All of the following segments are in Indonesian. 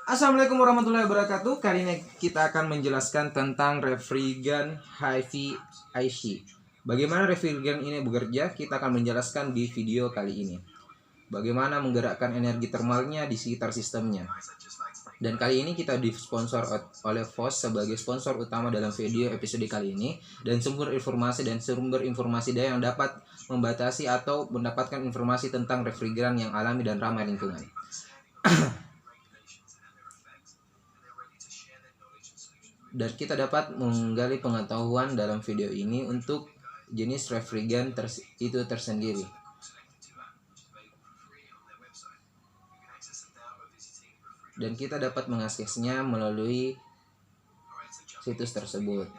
Assalamualaikum warahmatullahi wabarakatuh. Kali ini kita akan menjelaskan tentang refrigerant HiFi IC. Bagaimana refrigerant ini bekerja, kita akan menjelaskan di video kali ini. Bagaimana menggerakkan energi termalnya di sekitar sistemnya. Dan kali ini kita disponsor oleh VOS sebagai sponsor utama dalam video episode kali ini. Dan sumber informasi yang dapat membatasi atau mendapatkan informasi tentang refrigerant yang alami dan ramah lingkungan. Dan kita dapat menggali pengetahuan dalam video ini untuk jenis refrigerant itu tersendiri. Dan kita dapat mengaksesnya melalui situs tersebut.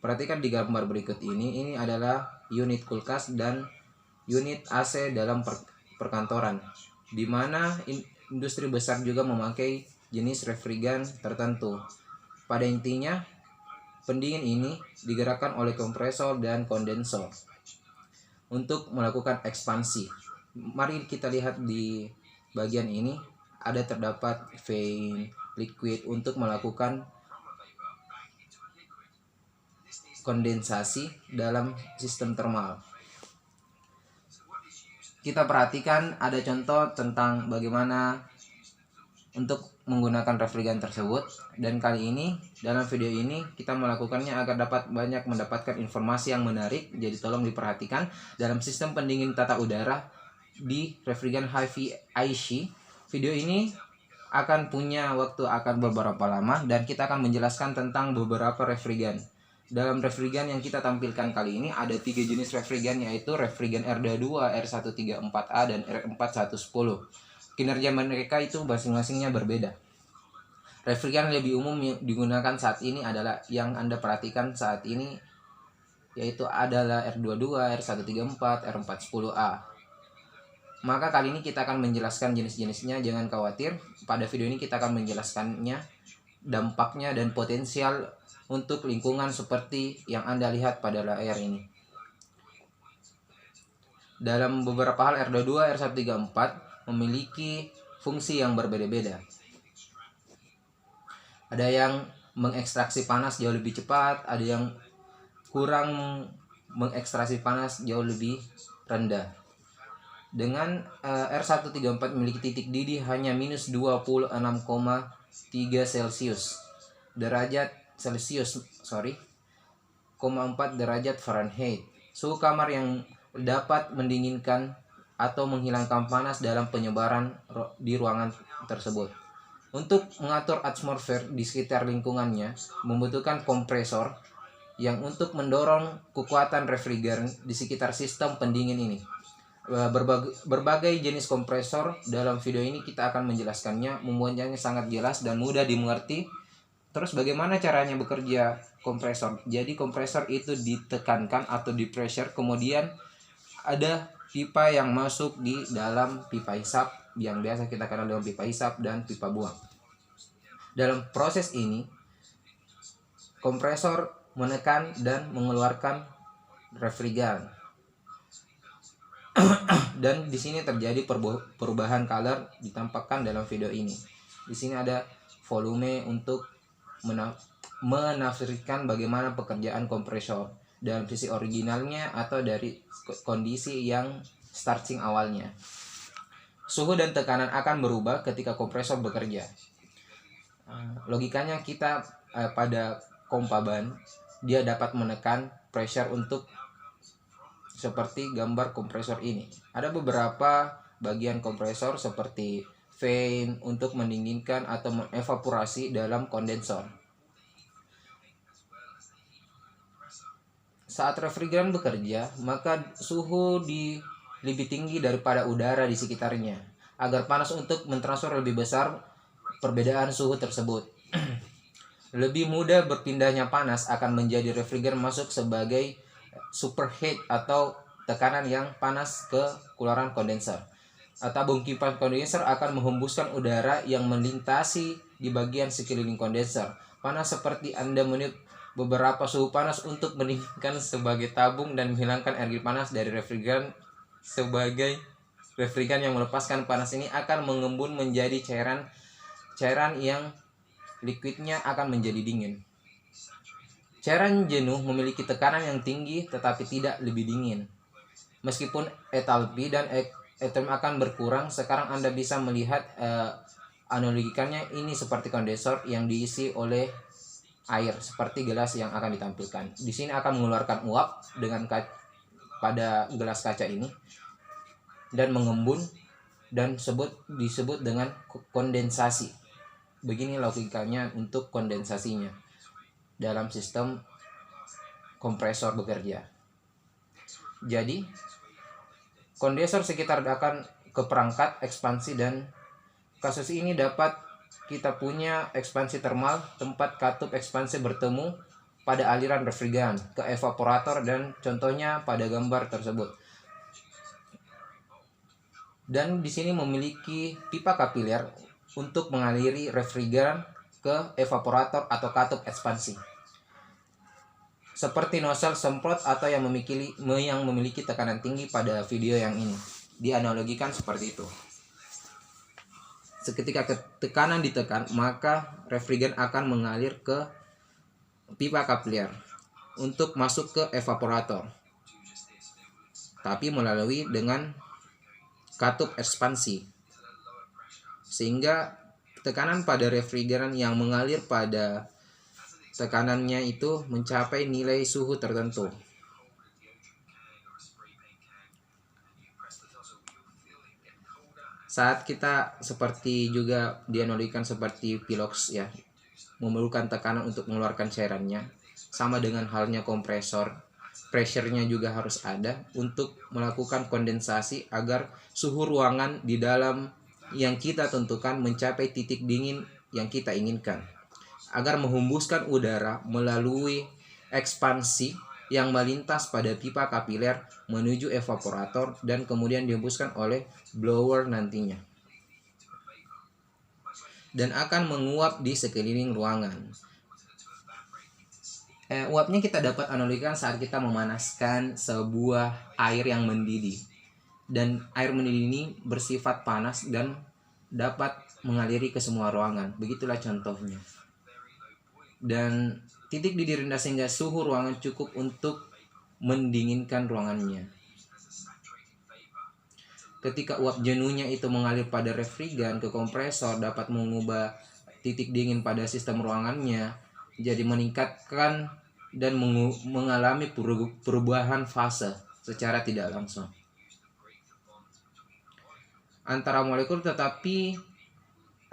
Perhatikan di gambar berikut ini adalah unit kulkas dan unit AC dalam perkantoran, di mana industri besar juga memakai jenis refrigerant tertentu. Pada intinya, pendingin ini digerakkan oleh kompresor dan kondensor untuk melakukan ekspansi. Mari kita lihat di bagian ini ada terdapat fan liquid untuk melakukan kondensasi dalam sistem termal. Kita perhatikan ada contoh tentang bagaimana untuk menggunakan refrigerant tersebut, dan kali ini dalam video ini kita melakukannya agar dapat banyak mendapatkan informasi yang menarik. Jadi tolong diperhatikan dalam sistem pendingin tata udara di refrigerant HiFi IC. Video ini akan punya waktu beberapa lama dan kita akan menjelaskan tentang beberapa refrigerant. Dalam refrigerant yang kita tampilkan kali ini ada 3 jenis refrigerant, yaitu refrigerant R22, R134A dan R4110. Kinerja mereka itu masing-masingnya berbeda. Refrigerant lebih umum yang digunakan saat ini adalah yang Anda perhatikan saat ini, yaitu adalah R22, R134, R410A. Maka kali ini kita akan menjelaskan jenis-jenisnya, jangan khawatir. Pada video ini kita akan menjelaskannya, dampaknya dan potensial untuk lingkungan seperti yang Anda lihat pada layar ini. Dalam beberapa hal R22, R134 memiliki fungsi yang berbeda-beda. Ada yang mengekstraksi panas jauh lebih cepat, ada yang kurang mengekstraksi panas jauh lebih rendah. Dengan R134 memiliki titik didih hanya minus 26,3 derajat Celcius, 4 derajat Fahrenheit. Suhu kamar yang dapat mendinginkan atau menghilangkan panas dalam penyebaran di ruangan tersebut. Untuk mengatur atmosfer di sekitar lingkungannya membutuhkan kompresor yang untuk mendorong kekuatan refrigerant di sekitar sistem pendingin ini. Berbagai jenis kompresor dalam video ini kita akan menjelaskannya, membuatnya sangat jelas dan mudah dimengerti. Terus bagaimana caranya bekerja kompresor? Jadi kompresor itu ditekankan atau di pressure, kemudian ada pipa yang masuk di dalam pipa hisap yang biasa kita kenal dengan pipa hisap dan pipa buang. Dalam proses ini kompresor menekan dan mengeluarkan refrigerant. Dan di sini terjadi perubahan color ditampakkan dalam video ini. Di sini ada volume untuk menafsirkan bagaimana pekerjaan kompresor dalam sisi originalnya atau dari kondisi yang starting awalnya. Suhu dan tekanan akan berubah ketika kompresor bekerja. Logikanya kita pada pompa ban dia dapat menekan pressure untuk seperti gambar kompresor ini. Ada beberapa bagian kompresor seperti fan untuk mendinginkan atau mengevaporasi dalam kondensor. Saat refrigerant bekerja, maka suhu lebih tinggi daripada udara di sekitarnya. Agar panas untuk mentransfer lebih besar perbedaan suhu tersebut. Lebih mudah berpindahnya panas akan menjadi refrigerant masuk sebagai superheat atau tekanan yang panas ke keluaran kondensor. Tabung kipas kondensor akan menghembuskan udara yang melintasi di bagian sekeliling kondensor. Panas seperti Anda meniup beberapa suhu panas untuk mendinginkan sebagai tabung dan menghilangkan energi panas dari refrigerant sebagai refrigerant yang melepaskan panas ini akan mengembun menjadi cairan yang liquidnya akan menjadi dingin. Cairan jenuh memiliki tekanan yang tinggi tetapi tidak lebih dingin. Meskipun entalpi dan ekstrem akan berkurang, sekarang Anda bisa melihat analogikannya ini seperti kondensor yang diisi oleh air seperti gelas yang akan ditampilkan. Di sini akan mengeluarkan uap dengan pada gelas kaca ini dan mengembun dan disebut dengan kondensasi. Begini logikanya untuk kondensasinya dalam sistem kompresor bekerja. Jadi kondensor sekitar akan ke perangkat ekspansi, dan kasus ini dapat kita punya ekspansi termal tempat katup ekspansi bertemu pada aliran refrigerant ke evaporator, dan contohnya pada gambar tersebut. Dan di sini memiliki pipa kapiler untuk mengaliri refrigerant ke evaporator atau katup ekspansi. Seperti nozzle semprot atau yang memiliki tekanan tinggi pada video yang ini. Dianalogikan seperti itu. Seketika tekanan ditekan, maka refrigerant akan mengalir ke pipa kapiler untuk masuk ke evaporator, tapi melalui dengan katup ekspansi, sehingga tekanan pada refrigerant yang mengalir pada tekanannya itu mencapai nilai suhu tertentu. Saat kita seperti juga dianalogikan seperti pilox ya, memerlukan tekanan untuk mengeluarkan cairannya, sama dengan halnya kompresor, pressure-nya juga harus ada untuk melakukan kondensasi agar suhu ruangan di dalam yang kita tentukan mencapai titik dingin yang kita inginkan, agar menghembuskan udara melalui ekspansi yang melintas pada pipa kapiler menuju evaporator dan kemudian dihembuskan oleh blower nantinya, dan akan menguap di sekeliling ruangan. Uapnya kita dapat analogikan saat kita memanaskan sebuah air yang mendidih, dan air mendidih ini bersifat panas dan dapat mengaliri ke semua ruangan. Begitulah contohnya. Dan titik didih rendah sehingga suhu ruangan cukup untuk mendinginkan ruangannya. Ketika uap jenuhnya itu mengalir pada refrigerant ke kompresor, dapat mengubah titik dingin pada sistem ruangannya, jadi meningkatkan dan mengalami perubahan fase secara tidak langsung antara molekul. Tetapi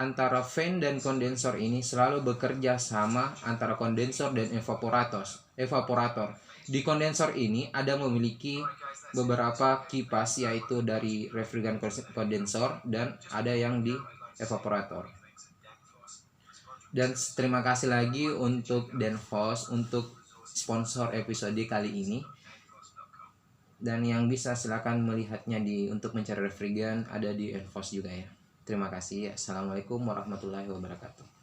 antara fan dan kondensor ini selalu bekerja sama antara kondensor dan evaporator. Di kondensor ini ada memiliki beberapa kipas, yaitu dari refrigerant kondensor dan ada yang di evaporator. Dan terima kasih lagi untuk Danfoss untuk sponsor episode kali ini. Dan yang bisa silakan melihatnya untuk mencari refrigerant ada di Danfoss juga ya. Terima kasih. Assalamualaikum warahmatullahi wabarakatuh.